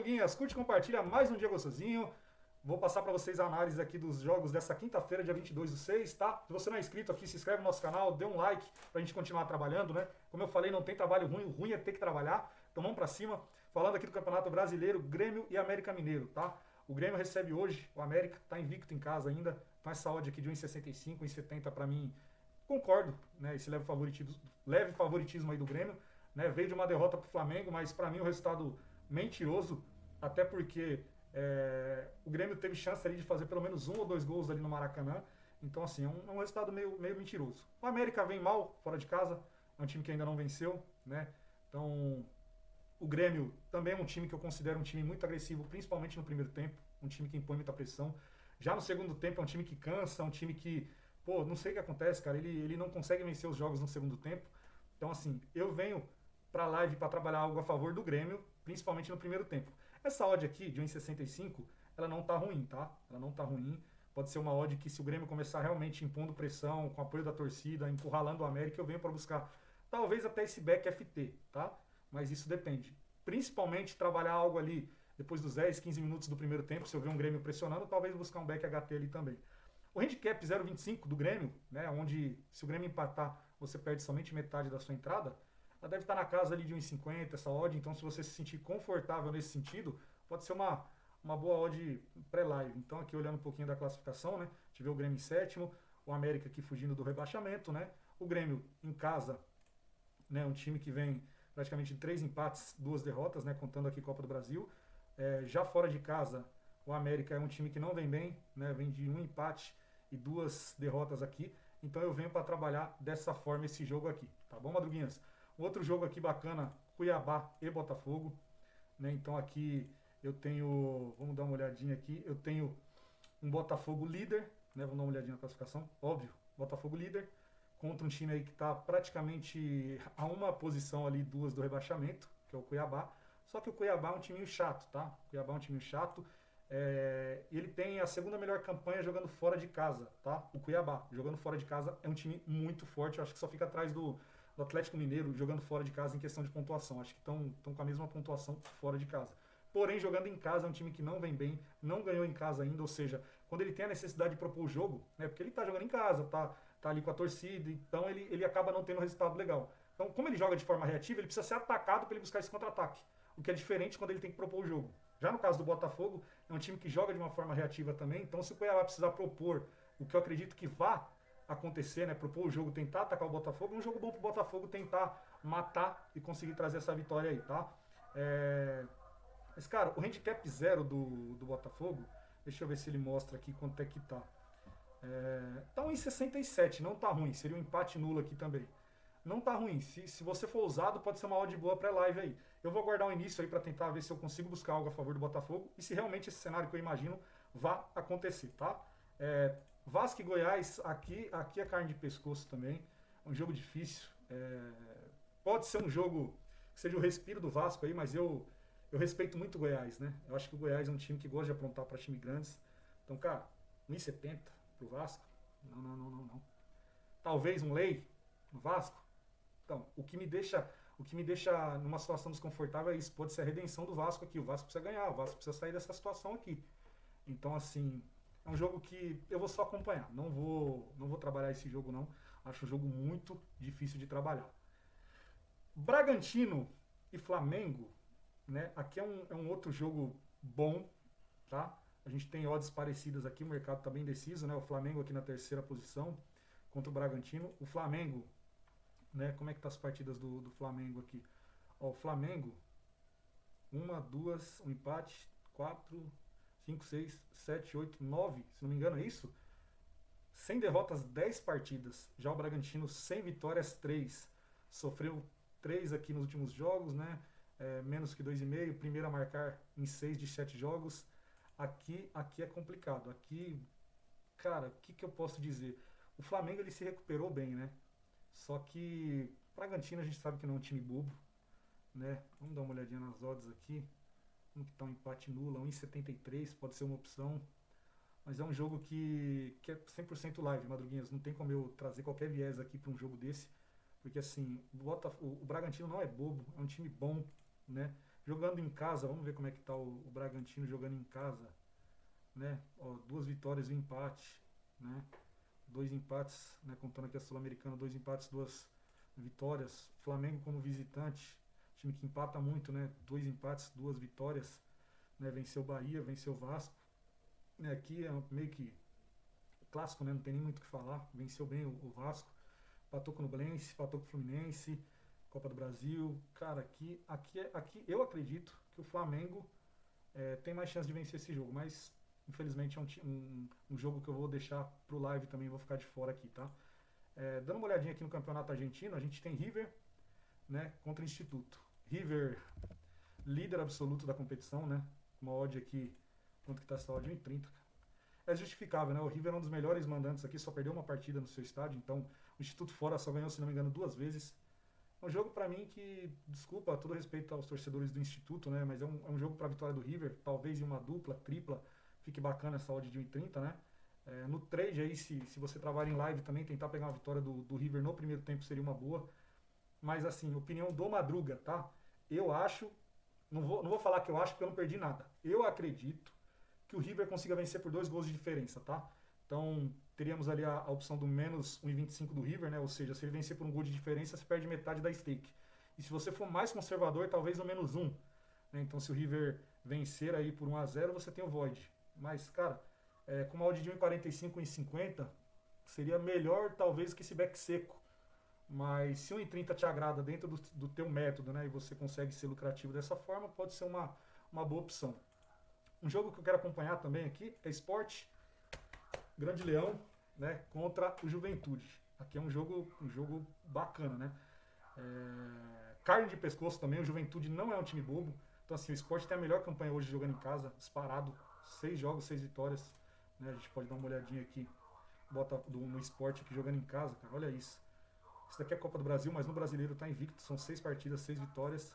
Madruguinhas, curte e compartilha mais um dia gostosinho. Vou passar para vocês a análise aqui dos jogos dessa quinta-feira, dia 22/6, tá? Se você não é inscrito aqui, se inscreve no nosso canal, dê um like pra gente continuar trabalhando, né? Como eu falei, não tem trabalho ruim, o ruim é ter que trabalhar. Então vamos pra cima. Falando aqui do Campeonato Brasileiro, Grêmio e América Mineiro, tá? O Grêmio recebe hoje, o América tá invicto em casa ainda, com essa odd aqui de 1,65, 1,70 pra mim. Concordo, né? Esse leve favoritismo aí do Grêmio, né? Veio de uma derrota pro Flamengo, mas pra mim o resultado mentiroso, até porque o Grêmio teve chance ali de fazer pelo menos 1 ou 2 gols ali no Maracanã. Então, assim, é um resultado meio mentiroso. O América vem mal, fora de casa, é um time que ainda não venceu, né? Então, o Grêmio também é um time que eu considero um time muito agressivo, principalmente no primeiro tempo, um time que impõe muita pressão. Já no segundo tempo é um time que cansa, um time que, pô, não sei o que acontece, cara, ele não consegue vencer os jogos no segundo tempo. Então, assim, eu venho pra live para trabalhar algo a favor do Grêmio, principalmente no primeiro tempo. Essa odd aqui, de 1,65, ela não tá ruim, tá? Ela não tá ruim. Pode ser uma odd que, se o Grêmio começar realmente impondo pressão, com apoio da torcida, empurralando o América, eu venho para buscar talvez até esse back FT, tá? Mas isso depende. Principalmente trabalhar algo ali depois dos 10, 15 minutos do primeiro tempo, se eu ver um Grêmio pressionando, talvez buscar um back HT ali também. O handicap 0,25 do Grêmio, né, onde se o Grêmio empatar, você perde somente metade da sua entrada, ela deve estar na casa ali de 1,50 essa odd, então se você se sentir confortável nesse sentido, pode ser uma boa odd pré-live. Então aqui olhando um pouquinho da classificação, né, tive o Grêmio em sétimo, o América aqui fugindo do rebaixamento, né, o Grêmio em casa, né, um time que vem praticamente de 3 empates, 2 derrotas, né, contando aqui Copa do Brasil. Já fora de casa, o América é um time que não vem bem, né, vem de 1 empate e 2 derrotas aqui, então eu venho para trabalhar dessa forma esse jogo aqui, tá bom, Madruguinhas? Outro jogo aqui bacana, Cuiabá e Botafogo, né? Então aqui eu tenho, vamos dar uma olhadinha aqui, eu tenho um Botafogo líder, né? Vamos dar uma olhadinha na classificação, óbvio, Botafogo líder, contra um time aí que está praticamente a uma posição ali, 2 do rebaixamento, que é o Cuiabá. Só que o Cuiabá é um time chato, tá? O Cuiabá é um time chato. Ele tem a segunda melhor campanha jogando fora de casa, tá? O Cuiabá, jogando fora de casa, é um time muito forte. Eu acho que só fica atrás do Atlético Mineiro jogando fora de casa em questão de pontuação. Acho que estão com a mesma pontuação fora de casa. Porém, jogando em casa é um time que não vem bem, não ganhou em casa ainda, ou seja, quando ele tem a necessidade de propor o jogo, né, porque ele tá jogando em casa, tá ali com a torcida, então ele acaba não tendo um resultado legal. Então, como ele joga de forma reativa, ele precisa ser atacado para ele buscar esse contra-ataque, o que é diferente quando ele tem que propor o jogo. Já no caso do Botafogo, é um time que joga de uma forma reativa também, então se o Cuiabá precisar propor o que eu acredito que vá acontecer, né, propor o jogo, tentar atacar o Botafogo, é um jogo bom pro Botafogo tentar matar e conseguir trazer essa vitória aí, tá? Mas, cara, o handicap zero do Botafogo, deixa eu ver se ele mostra aqui quanto é que tá. Tá 1,67, não tá ruim, seria um empate nulo aqui também. Não tá ruim, se você for ousado, pode ser uma odd boa pré-live aí. Eu vou aguardar o início aí para tentar ver se eu consigo buscar algo a favor do Botafogo e se realmente esse cenário que eu imagino vá acontecer, tá? Vasco e Goiás, aqui é carne de pescoço também, é um jogo difícil. Pode ser um jogo que seja o respiro do Vasco aí, mas eu respeito muito o Goiás, né? Eu acho que o Goiás é um time que gosta de aprontar para time grandes. Então, cara, 1,70 pro Vasco? Não. Talvez um lei no Vasco? Então, o que me deixa numa situação desconfortável é isso. Pode ser a redenção do Vasco aqui. O Vasco precisa ganhar, o Vasco precisa sair dessa situação aqui. Então, assim, é um jogo que eu vou só acompanhar. Não vou trabalhar esse jogo, não. Acho um jogo muito difícil de trabalhar. Bragantino e Flamengo, né? Aqui é um outro jogo bom, tá? A gente tem odds parecidas aqui, o mercado está bem deciso, né? O Flamengo aqui na terceira posição contra o Bragantino. O Flamengo, né? Como é que tá as partidas do Flamengo aqui? Ó, o Flamengo, uma, duas, um empate, 4, 5, 6, 7, 8, 9, se não me engano é isso? Sem derrotas, 10 partidas. Já o Bragantino, sem vitórias, 3. Sofreu 3 aqui nos últimos jogos, né? Menos que 2,5. Primeiro a marcar em 6 de 7 jogos. Aqui é complicado. Aqui, cara, o que eu posso dizer? O Flamengo ele se recuperou bem, né? Só que o Bragantino a gente sabe que não é um time bobo, né? Vamos dar uma olhadinha nas odds aqui. Como que tá um empate nulo? 1,73 pode ser uma opção. Mas é um jogo que é 100% live, Madruguinhas. Não tem como eu trazer qualquer viés aqui para um jogo desse. Porque assim, o Bragantino não é bobo, é um time bom, né? Jogando em casa, vamos ver como é que tá o Bragantino jogando em casa, né? Ó, 2 vitórias e um empate, né? 2 empates, né? Contando aqui a Sul-Americana, 2 empates, 2 vitórias. Flamengo como visitante, time que empata muito, né? 2 empates, 2 vitórias, né? Venceu o Bahia, venceu o Vasco, né? Aqui é meio que clássico, né? Não tem nem muito o que falar. Venceu bem o Vasco, empatou com o Nublense, empatou com o Fluminense, Copa do Brasil. Cara, aqui eu acredito que o Flamengo tem mais chance de vencer esse jogo, mas infelizmente é um jogo que eu vou deixar pro live também, vou ficar de fora aqui, tá? Dando uma olhadinha aqui no campeonato argentino, a gente tem River, né, contra o Instituto. River, líder absoluto da competição, né? Uma odd aqui, quanto que tá essa odd? 1,30. É justificável, né? O River é um dos melhores mandantes aqui, só perdeu uma partida no seu estádio, então o Instituto fora só ganhou, se não me engano, 2 vezes. É um jogo pra mim que, desculpa, todo respeito aos torcedores do Instituto, né? Mas é um jogo pra vitória do River, talvez em uma dupla, tripla, fique bacana essa odd de 1,30, né? No trade aí, se você trabalhar em live também, tentar pegar uma vitória do River no primeiro tempo seria uma boa. Mas assim, opinião do Madruga, tá? Eu acho, não vou falar que eu acho porque eu não perdi nada. Eu acredito que o River consiga vencer por 2 gols de diferença, tá? Então, teríamos ali a opção do menos 1,25 do River, né? Ou seja, se ele vencer por 1 gol de diferença, você perde metade da stake. E se você for mais conservador, talvez no menos 1. Né? Então, se o River vencer aí por 1-0, você tem o Void. Mas, cara, com uma odd de 1,45, 1,50, seria melhor talvez que esse back seco. Mas se 1,30 te agrada dentro do teu método, né? E você consegue ser lucrativo dessa forma, pode ser uma boa opção. Um jogo que eu quero acompanhar também aqui é Sport Grande Leão, né, contra o Juventude. Aqui é um jogo bacana, né? Carne de pescoço também, o Juventude não é um time bobo. Então assim, o Sport tem a melhor campanha hoje jogando em casa, disparado. 6 jogos, 6 vitórias. Né? A gente pode dar uma olhadinha aqui. Bota no Sport aqui jogando em casa, cara. Olha isso. Isso daqui é a Copa do Brasil, mas no Brasileiro tá invicto. São 6 partidas, 6 vitórias.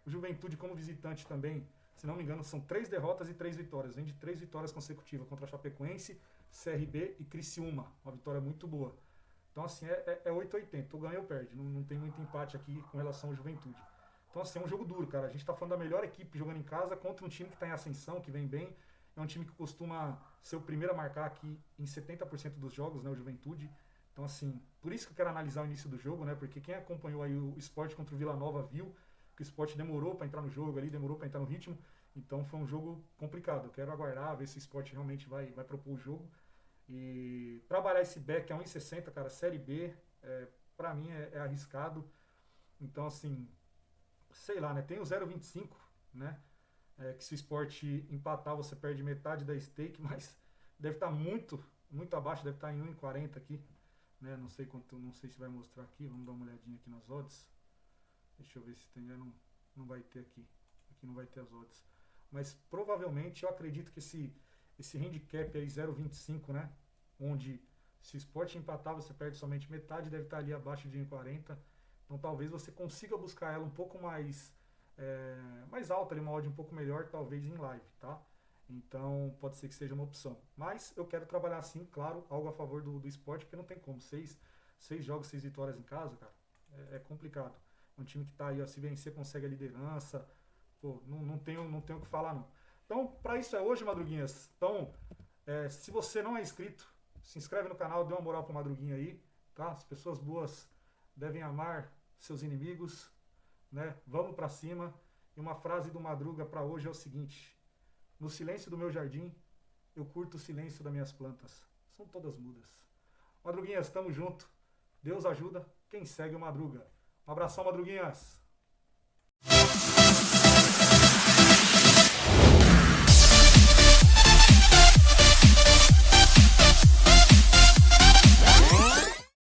O Juventude como visitante também, se não me engano, são 3 derrotas e 3 vitórias. Vem de 3 vitórias consecutivas contra a Chapecoense, CRB e Criciúma. Uma vitória muito boa. Então, assim, é 8-80. Ou ganha ou perde. Não tem muito empate aqui com relação ao Juventude. Então, assim, é um jogo duro, cara. A gente tá falando da melhor equipe jogando em casa contra um time que tá em ascensão, que vem bem. É um time que costuma ser o primeiro a marcar aqui em 70% dos jogos, né, o Juventude. Então, assim, por isso que eu quero analisar o início do jogo, né? Porque quem acompanhou aí o Sport contra o Vila Nova viu que o Sport demorou para entrar no jogo ali, demorou para entrar no ritmo. Então foi um jogo complicado. Eu quero aguardar, ver se o Sport realmente vai propor o jogo. E trabalhar esse back a 1,60, cara, Série B, pra mim é arriscado. Então, assim, sei lá, né? Tem o 0,25, né? Que se o Sport empatar, você perde metade da stake, mas deve estar muito abaixo, deve estar em 1,40 aqui. Né? Não sei quanto, não sei se vai mostrar aqui. Vamos dar uma olhadinha aqui nas odds. Deixa eu ver se tem. Não vai ter aqui. Aqui não vai ter as odds. Mas provavelmente eu acredito que esse handicap aí 0,25, né? Onde se o Sport empatar, você perde somente metade, deve estar ali abaixo de 1,40. Então talvez você consiga buscar ela um pouco mais alta, ali, uma odd um pouco melhor, talvez em live, tá? Então pode ser que seja uma opção. Mas eu quero trabalhar assim, claro, algo a favor do Sport, porque não tem como. 6 jogos, 6 vitórias em casa, cara, é complicado. Um time que tá aí, ó, se vencer, consegue a liderança. Pô, não tenho o que falar, não. Então, para isso é hoje, Madruguinhas. Então, se você não é inscrito, se inscreve no canal, dê uma moral pro Madruguinha aí, tá? As pessoas boas devem amar seus inimigos, né? Vamos para cima. E uma frase do Madruga para hoje é o seguinte: no silêncio do meu jardim, eu curto o silêncio das minhas plantas. São todas mudas. Madruguinhas, tamo junto. Deus ajuda quem segue o Madruga. Um abração, Madruguinhas.